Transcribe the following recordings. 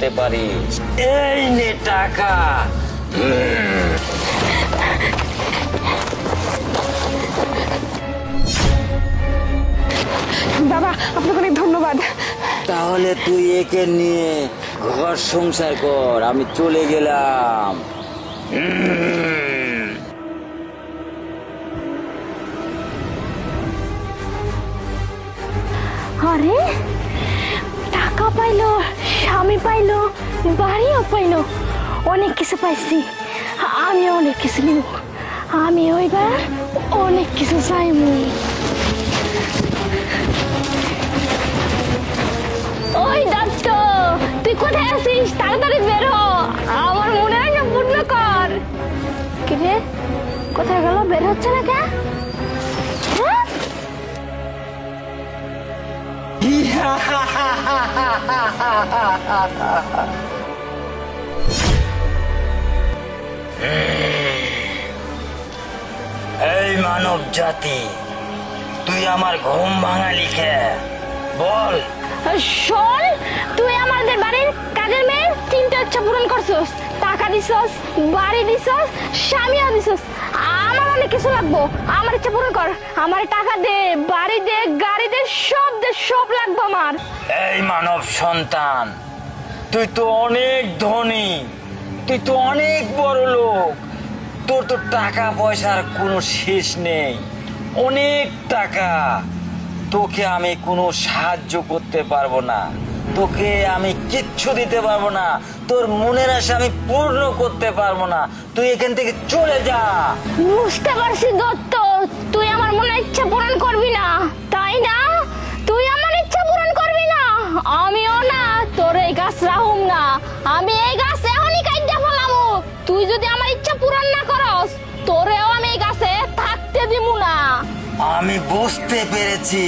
করতে পারিস। এই নে টাকা। বাবা আপনাকে অনেক ধন্যবাদ। তাহলে তুই একে নিয়ে ঘর সংসার কর, আমি চলে গেলাম। আরে টাকা পাইলো, স্বামী পাইলো, বাড়িও পাইলো, অনেক কিছু পাইছি। আমি অনেক কিছু নিব, আমি ওইবার অনেক কিছু চাইবো। ওই দত্ত, তুই কোথায় আছিস? তাড়াতাড়ি বের হ, আমার মনে হয় না পূর্ণ কর। কি রে, কোথায় গেল? বের হচ্ছে না কেন? এই মানব জাতি, তুই আমার ঘুম ভাঙালি খে, বল। শোন, তুই আমাদের বাড়ির কাজের মেয়ে 3টা ইচ্ছা পূরণ করছিস, টাকা দিছস, বাড়ি দিছস, স্বামীও দিছস। আমার অনেক কিছু লাগবো, আমার ইচ্ছা পূরণ কর। আমার টাকা দে, বাড়ি দে, গাড়ি দে, সব লাগবো আমার। এই মানব সন্তান, তুই তো অনেক ধনী, তুই তো অনেক বড় লোক, তোর তো টাকা পয়সার কোনো শেষ নেই, অনেক টাকা। তোকে আমি কোনো সাহায্য করতে পারবো না, তোকে আমি কিচ্ছু দিতে পারবো না, তোর মনের আশা আমি পূর্ণ করতে পারবো না, তুই এখান থেকে চলে যা। বুঝতে পারছি দত্ত, তুই আমার মনের ইচ্ছা পূরণ করবি না, তাই না? তুই আমার ইচ্ছা পূরণ করবি না, আমিও না তোর এই গাছ রাহুম না, আমি এই গাছ এখনই কাইটা ফেলামু। তুই যদি আমার ইচ্ছা পূরণ না করস, তোরেও আমি এই গাছে থাকতে দিমু না। আমি বুঝতে পেরেছি,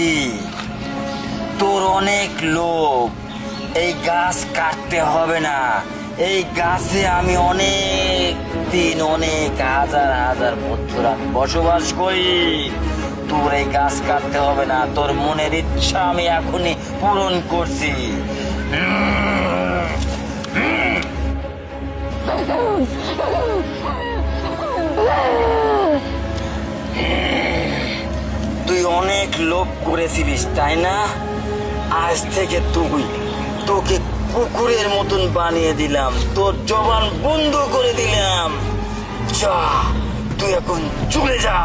তোর অনেক লোভ, এই গাছ কাটতে হবে না, এই গাছে আমি অনেক দিন, অনেক হাজার হাজার বছর আমি বসবাস করি। তোর এই গাছ কাটতে হবে না, তোর মনের ইচ্ছা আমি এখনই পূরণ করছি। তুই অনেক লোভ করেছিলিস তাই না? আজ থেকে তোকে কুকুরের মতন বানিয়ে দিলাম, তোর জবান বন্ধ করে দিলাম। যা, তুই এখন চলে যা।